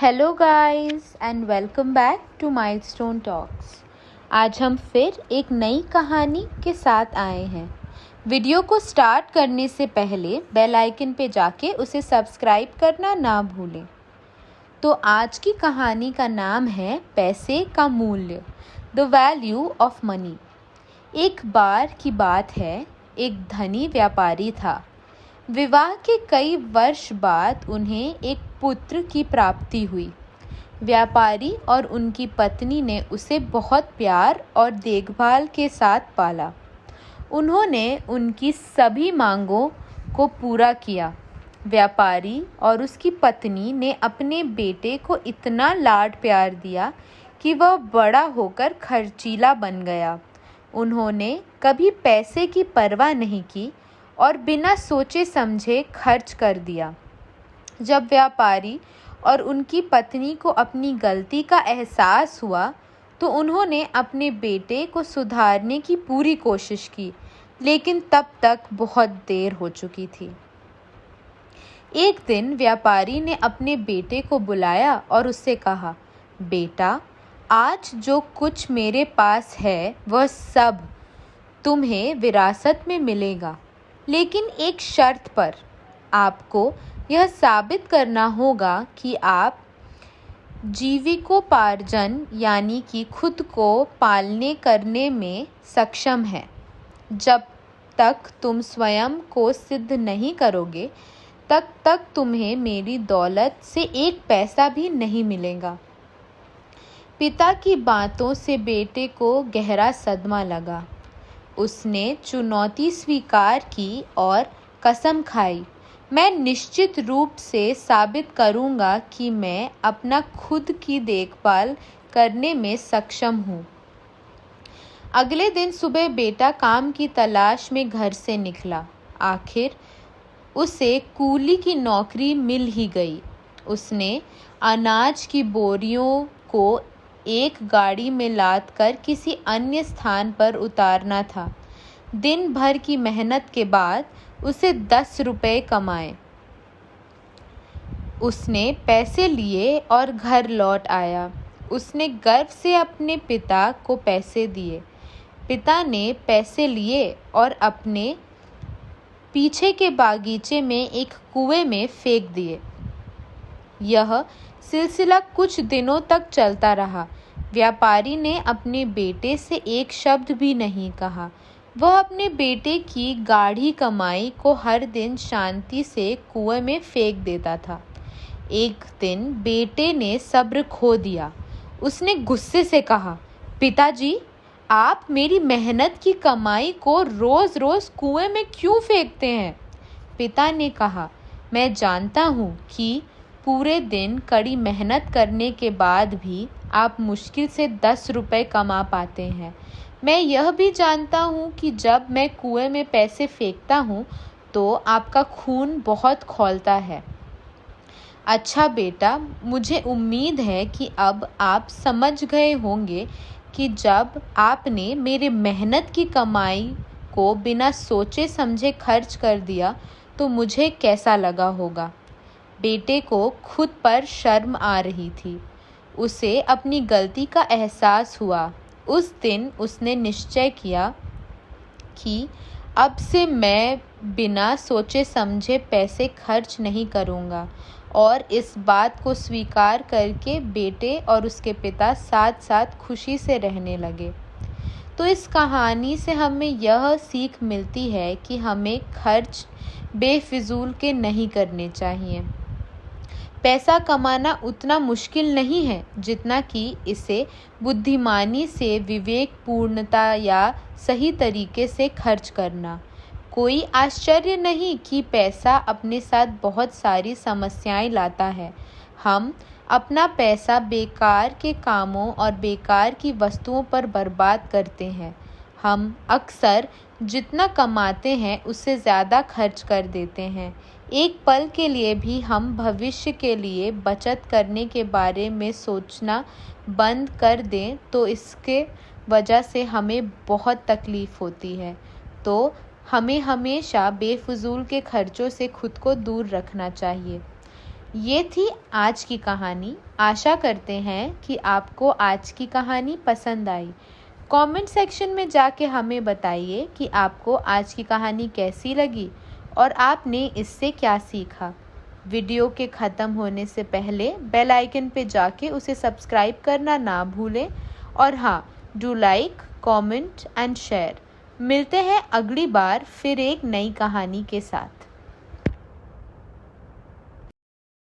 Hello guys and welcome back to Milestone Talks. आज हम फिर एक नई कहानी के साथ आए हैं। वीडियो को स्टार्ट करने से पहले बेल आइकन पे जाके उसे सब्सक्राइब करना ना भूलें। तो आज की कहानी का नाम है पैसे का मूल्य, द वैल्यू ऑफ मनी। एक बार की बात है, एक धनी व्यापारी था। विवाह के कई वर्ष बाद उन्हें एक पुत्र की प्राप्ति हुई। व्यापारी और उनकी पत्नी ने उसे बहुत प्यार और देखभाल के साथ पाला। उन्होंने उनकी सभी मांगों को पूरा किया। व्यापारी और उसकी पत्नी ने अपने बेटे को इतना लाड प्यार दिया कि वह बड़ा होकर खर्चीला बन गया। उन्होंने कभी पैसे की परवाह नहीं की और बिना सोचे समझे खर्च कर दिया। जब व्यापारी और उनकी पत्नी को अपनी गलती का एहसास हुआ तो उन्होंने अपने बेटे को सुधारने की पूरी कोशिश की, लेकिन तब तक बहुत देर हो चुकी थी। एक दिन व्यापारी ने अपने बेटे को बुलाया और उससे कहा, बेटा, आज जो कुछ मेरे पास है वह सब तुम्हें विरासत में मिलेगा, लेकिन एक शर्त पर। आपको यह साबित करना होगा कि आप जीविकोपार्जन यानी कि खुद को पालने करने में सक्षम हैं। जब तक तुम स्वयं को सिद्ध नहीं करोगे तब तक तुम्हें मेरी दौलत से एक पैसा भी नहीं मिलेगा। पिता की बातों से बेटे को गहरा सदमा लगा। उसने चुनौती स्वीकार की और कसम खाई, मैं निश्चित रूप से साबित करूंगा कि मैं अपना खुद की देखभाल करने में सक्षम हूँ। अगले दिन सुबह बेटा काम की तलाश में घर से निकला। आखिर उसे कूली की नौकरी मिल ही गई। उसने अनाज की बोरियों को एक गाड़ी में लाद कर किसी अन्य स्थान पर उतारना था। दिन भर की मेहनत के बाद उसे 10 रुपये कमाए। उसने पैसे लिए और घर लौट आया। उसने गर्व से अपने पिता को पैसे दिए। पिता ने पैसे लिए और अपने पीछे के बागीचे में एक कुएं में फेंक दिए। यह सिलसिला कुछ दिनों तक चलता रहा। व्यापारी ने अपने बेटे से एक शब्द भी नहीं कहा। वह अपने बेटे की गाढ़ी कमाई को हर दिन शांति से कुएं में फेंक देता था। एक दिन बेटे ने सब्र खो दिया। उसने गुस्से से कहा, पिताजी, आप मेरी मेहनत की कमाई को रोज रोज कुएं में क्यों फेंकते हैं? पिता ने कहा, मैं जानता हूँ कि पूरे दिन कड़ी मेहनत करने के बाद भी आप मुश्किल से 10 रुपये कमा पाते हैं। मैं यह भी जानता हूँ कि जब मैं कुएं में पैसे फेंकता हूँ तो आपका खून बहुत खौलता है। अच्छा बेटा, मुझे उम्मीद है कि अब आप समझ गए होंगे कि जब आपने मेरे मेहनत की कमाई को बिना सोचे समझे खर्च कर दिया तो मुझे कैसा लगा होगा। बेटे को खुद पर शर्म आ रही थी। उसे अपनी गलती का एहसास हुआ। उस दिन उसने निश्चय किया कि अब से मैं बिना सोचे समझे पैसे खर्च नहीं करूँगा, और इस बात को स्वीकार करके बेटे और उसके पिता साथ साथ खुशी से रहने लगे। तो इस कहानी से हमें यह सीख मिलती है कि हमें खर्च बेफिजूल के नहीं करने चाहिए। पैसा कमाना उतना मुश्किल नहीं है जितना कि इसे बुद्धिमानी से, विवेकपूर्णता या सही तरीके से खर्च करना। कोई आश्चर्य नहीं कि पैसा अपने साथ बहुत सारी समस्याएं लाता है। हम अपना पैसा बेकार के कामों और बेकार की वस्तुओं पर बर्बाद करते हैं। हम अक्सर जितना कमाते हैं उससे ज़्यादा खर्च कर देते हैं। एक पल के लिए भी हम भविष्य के लिए बचत करने के बारे में सोचना बंद कर दें तो इसके वजह से हमें बहुत तकलीफ़ होती है। तो हमें हमेशा बेफिजूल के खर्चों से खुद को दूर रखना चाहिए। ये थी आज की कहानी। आशा करते हैं कि आपको आज की कहानी पसंद आई। कमेंट सेक्शन में जाके हमें बताइए कि आपको आज की कहानी कैसी लगी और आपने इससे क्या सीखा। वीडियो के ख़त्म होने से पहले बेल आइकन पे जाके उसे सब्सक्राइब करना ना भूलें और हाँ, do like, comment and share. मिलते हैं अगली बार फिर एक नई कहानी के साथ।